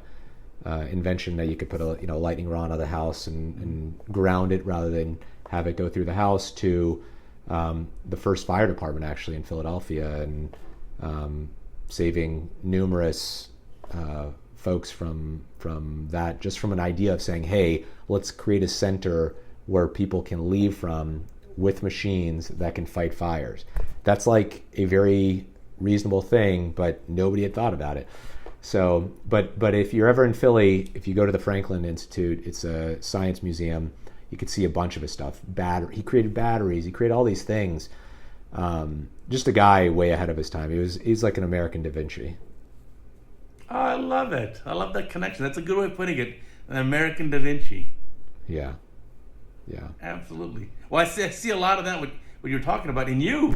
Speaker 2: invention that you could put a lightning rod on the house and ground it rather than have it go through the house, to the first fire department actually in Philadelphia, and saving numerous folks from that, just from an idea of saying, hey, let's create a center where people can leave from with machines that can fight fires. That's like a very reasonable thing, but nobody had thought about it. So, but if you're ever in Philly, if you go to the Franklin Institute, it's a science museum, you could see a bunch of his stuff. He created batteries, he created all these things. Just a guy way ahead of his time. He's like an American Da Vinci.
Speaker 1: Oh, I love it. I love that connection. That's a good way of putting it. An American Da Vinci.
Speaker 2: Yeah.
Speaker 1: Absolutely. Well, I see a lot of that what you're talking about in you.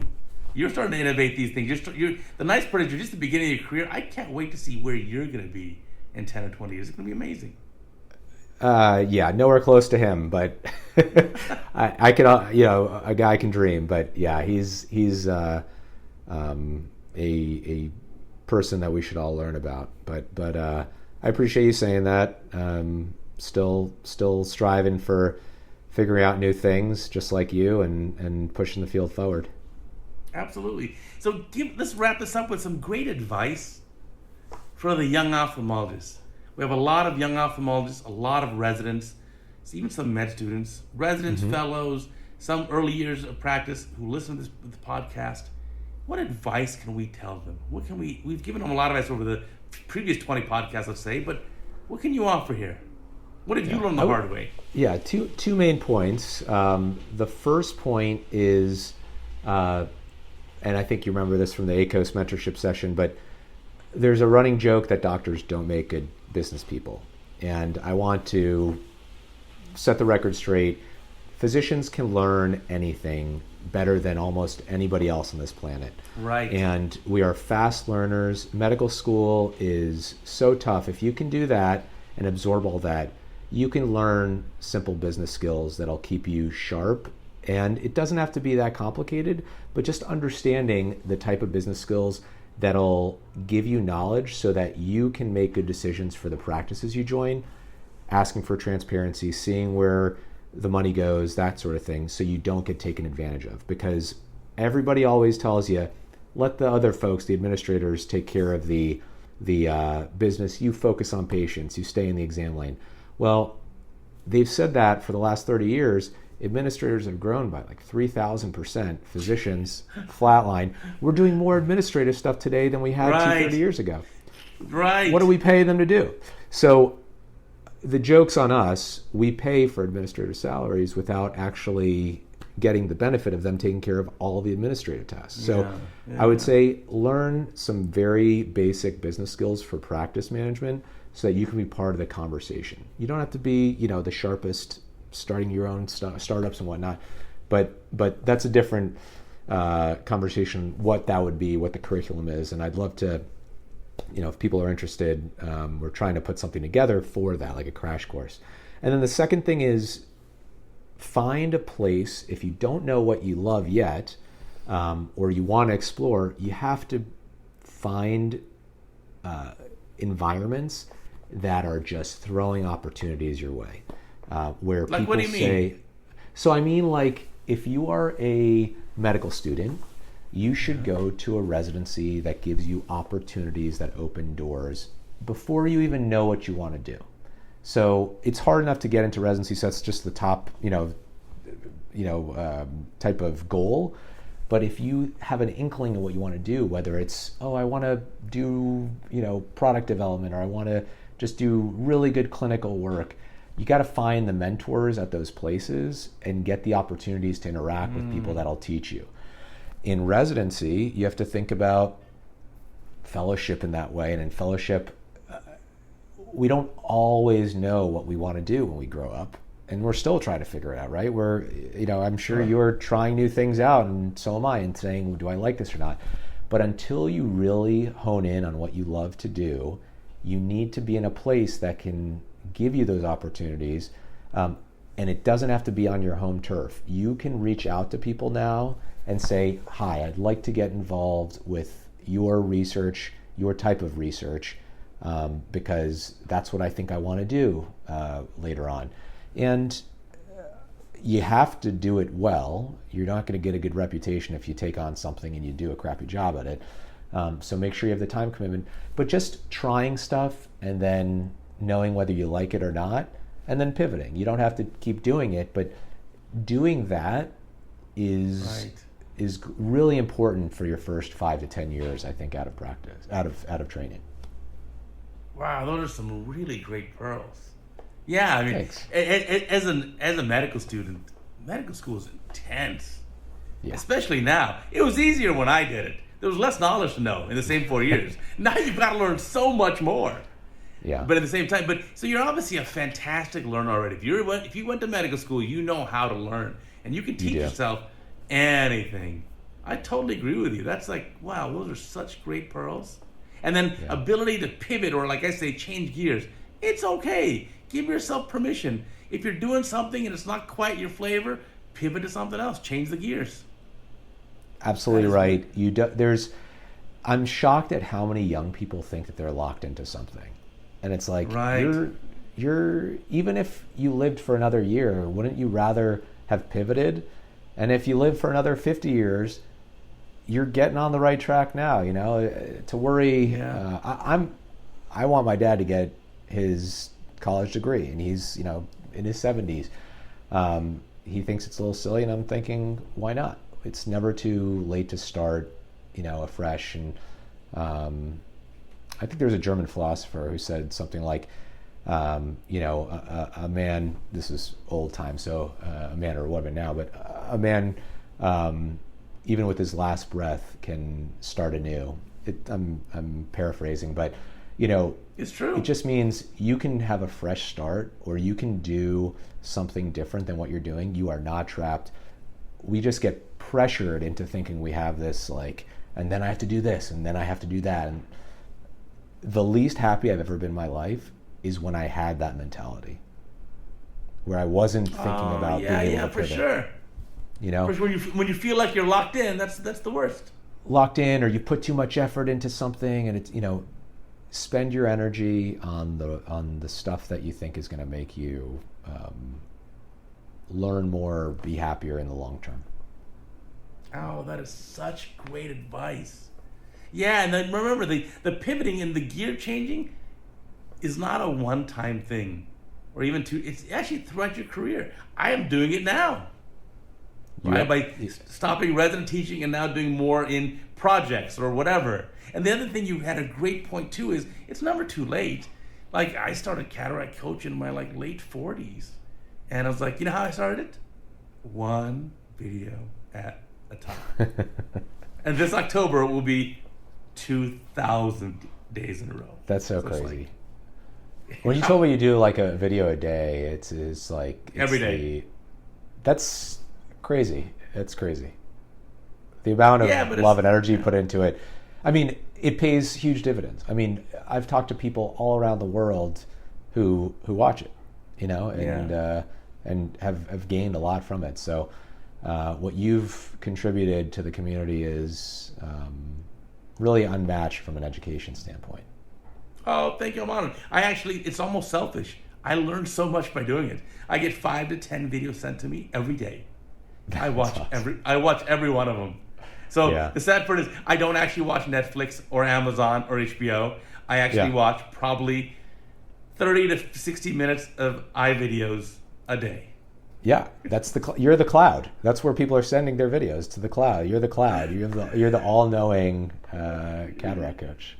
Speaker 1: You're starting to innovate these things. The nice part is you're just the beginning of your career. I can't wait to see where you're going to be in 10 or 20 years. It's going to be amazing.
Speaker 2: Nowhere close to him, but I could, a guy can dream. But yeah, he's a person that we should all learn about. But I appreciate you saying that. Still striving for figuring out new things, just like you, and pushing the field forward.
Speaker 1: Absolutely. So let's wrap this up with some great advice for the young ophthalmologists. We have a lot of young ophthalmologists, a lot of residents, even some med students, residents, fellows, some early years of practice who listen to this podcast. What advice can we tell them? We've given them a lot of advice over the previous 20 podcasts, let's say, but what can you offer here? What have you learned the hard way? Yeah,
Speaker 2: two main points. The first point is, and I think you remember this from the ACOS mentorship session, but there's a running joke that doctors don't make good business people. And I want to set the record straight. Physicians can learn anything better than almost anybody else on this planet.
Speaker 1: Right.
Speaker 2: And we are fast learners. Medical school is so tough. If you can do that and absorb all that, you can learn simple business skills that'll keep you sharp. And it doesn't have to be that complicated, but just understanding the type of business skills that'll give you knowledge so that you can make good decisions for the practices you join, asking for transparency, seeing where the money goes, that sort of thing, so you don't get taken advantage of. Because everybody always tells you, let the other folks, the administrators, take care of the business. You focus on patients, you stay in the exam lane. Well, they've said that for the last 30 years. Administrators have grown by like 3,000%. Physicians, flatline. We're doing more administrative stuff today than we had 30 years ago.
Speaker 1: Right.
Speaker 2: What do we pay them to do? So the joke's on us. We pay for administrative salaries without actually getting the benefit of them taking care of all the administrative tasks. So I would say learn some very basic business skills for practice management so that you can be part of the conversation. You don't have to be, the sharpest starting your own startups and whatnot, but that's a different conversation, what that would be, what the curriculum is. And I'd love to, if people are interested, we're trying to put something together for that, like a crash course. And then the second thing is find a place. If you don't know what you love yet, or you want to explore, you have to find environments that are just throwing opportunities your way. Where
Speaker 1: like,
Speaker 2: people
Speaker 1: what do you mean?
Speaker 2: So I mean, like, if you are a medical student, you should go to a residency that gives you opportunities that open doors before you even know what you want to do. So it's hard enough to get into residency, so that's just the top, type of goal. But if you have an inkling of what you want to do, whether it's, I want to do, product development, or I want to just do really good clinical work, you got to find the mentors at those places and get the opportunities to interact with people that'll teach you. In residency, you have to think about fellowship in that way. And in fellowship, we don't always know what we want to do when we grow up. And we're still trying to figure it out, right? I'm sure you're trying new things out, and so am I, and saying, do I like this or not? But until you really hone in on what you love to do, you need to be in a place that can give you those opportunities, and it doesn't have to be on your home turf. You can reach out to people now and say, hi, I'd like to get involved with your research, your type of research, because that's what I think I want to do later on. And you have to do it well. You're not going to get a good reputation if you take on something and you do a crappy job at it. So make sure you have the time commitment. But just trying stuff and then knowing whether you like it or not, and then pivoting. You don't have to keep doing it, but doing that is really important for your first 5 to 10 years, I think, out of practice, out of training.
Speaker 1: Wow, those are some really great pearls. Yeah, I mean,
Speaker 2: Thanks.
Speaker 1: as a medical student, medical school is intense.
Speaker 2: Yeah.
Speaker 1: Especially now. It was easier when I did it. There was less knowledge to know in the same 4 years. Now you've got to learn so much more.
Speaker 2: Yeah.
Speaker 1: But at the same time, so you're obviously a fantastic learner already. If you went to medical school, you know how to learn, and you can teach yourself anything. I totally agree with you. That's like, wow, those are such great pearls. And then ability to pivot, or like I say, change gears. It's okay. Give yourself permission. If you're doing something and it's not quite your flavor, pivot to something else. Change the gears.
Speaker 2: Absolutely right. I'm shocked at how many young people think that they're locked into something. And it's like, you're even if you lived for another year, wouldn't you rather have pivoted? And if you live for another 50 years, you're getting on the right track now, to worry.
Speaker 1: Yeah.
Speaker 2: I want my dad to get his college degree, and he's, in his 70s. He thinks it's a little silly, and I'm thinking, why not? It's never too late to start, afresh. And I think there was a German philosopher who said something like, a man, this is old time, so a man or a woman now, but a man, even with his last breath, can start anew. I'm paraphrasing, but,
Speaker 1: it's true.
Speaker 2: It just means you can have a fresh start, or you can do something different than what you're doing. You are not trapped. We just get pressured into thinking we have this, and then I have to do this, and then I have to do that. And the least happy I've ever been in my life is when I had that mentality. where I wasn't thinking about being able to
Speaker 1: for
Speaker 2: pivot.
Speaker 1: sure.
Speaker 2: You know,
Speaker 1: For sure, when you feel like you're locked in, that's the worst.
Speaker 2: Locked in, or you put too much effort into something, and it's, you know, spend your energy on the stuff that you think is going to make you learn more, be happier in the long term.
Speaker 1: Oh, that is such great advice. Yeah, and then remember, the pivoting and the gear changing is not a one-time thing, or even two. It's actually throughout your career. I am doing it now. Right? By stopping resident teaching and now doing more in projects or whatever. And the other thing you had a great point too is it's never too late. Like I started CataractCoach in my late 40s. And I was like, you know how I started it? One video at a time. And this October will be 2,000 days in a row.
Speaker 2: That's so crazy. When you told me you do like a video a day, it's like
Speaker 1: every day.
Speaker 2: That's crazy. It's crazy. The amount of love and energy put into it. I mean, it pays huge dividends. I mean, I've talked to people all around the world who watch it, you know, and have gained a lot from it. So what you've contributed to the community is really unmatched from an education standpoint.
Speaker 1: Oh, thank you. I'm honored. It's almost selfish. I learned so much by doing it. I get 5 to 10 videos sent to me every day. I watch every one of them. So the sad part is I don't actually watch Netflix or Amazon or HBO. I actually watch probably 30 to 60 minutes of iVideos a day.
Speaker 2: Yeah, that's you're the cloud. That's where people are sending their videos, to the cloud. You're the cloud. You're the all-knowing cataract coach.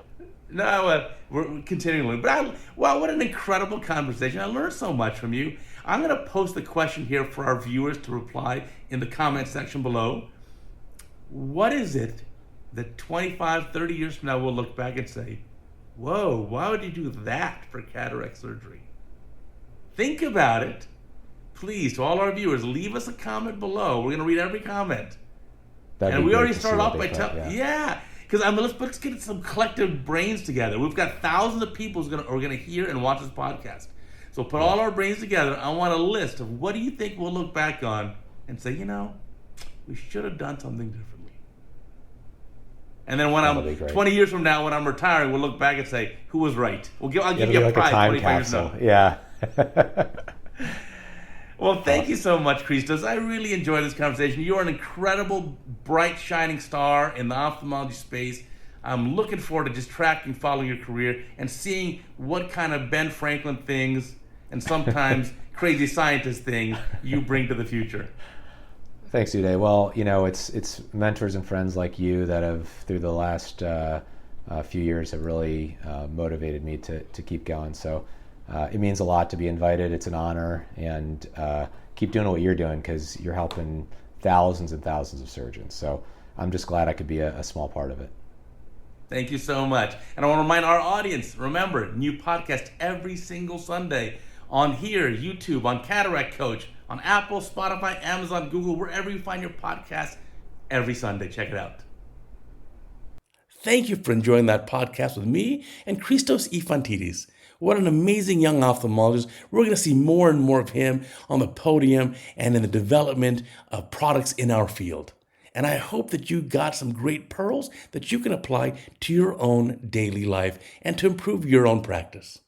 Speaker 1: No, we're continuing. But what an incredible conversation. I learned so much from you. I'm going to post the question here for our viewers to reply in the comment section below. What is it that 25, 30 years from now we'll look back and say, whoa, why would you do that for cataract surgery? Think about it. Please, to all our viewers, leave us a comment below. We're going to read every comment. And we already started off by telling, because let's get some collective brains together. We've got thousands of people who are going to hear and watch this podcast. So put all our brains together. I want a list of what do you think we'll look back on and say, you know, we should have done something differently. And then when I'm 20 years from now, when I'm retiring, we'll look back and say, who was right? I'll give you a prize.
Speaker 2: Time capsule. Yeah.
Speaker 1: Well, thank you so much, Cristos. I really enjoyed this conversation. You are an incredible, bright, shining star in the ophthalmology space. I'm looking forward to just tracking, following your career, and seeing what kind of Ben Franklin things and sometimes crazy scientist things you bring to the future.
Speaker 2: Thanks, Uday. Well, you know, it's mentors and friends like you that have, through the last few years, have really motivated me to keep going. So it means a lot to be invited. It's an honor, and keep doing what you're doing because you're helping thousands and thousands of surgeons. So I'm just glad I could be a small part of it.
Speaker 1: Thank you so much. And I want to remind our audience, remember, new podcast every single Sunday on here, YouTube, on Cataract Coach, on Apple, Spotify, Amazon, Google, wherever you find your podcast, every Sunday. Check it out. Thank you for enjoying that podcast with me and Cristos Ifantides. What an amazing young ophthalmologist. We're going to see more and more of him on the podium and in the development of products in our field. And I hope that you got some great pearls that you can apply to your own daily life and to improve your own practice.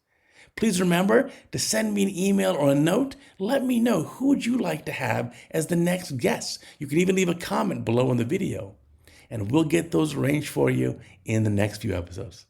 Speaker 1: Please remember to send me an email or a note. Let me know who would you like to have as the next guest. You can even leave a comment below in the video, and we'll get those arranged for you in the next few episodes.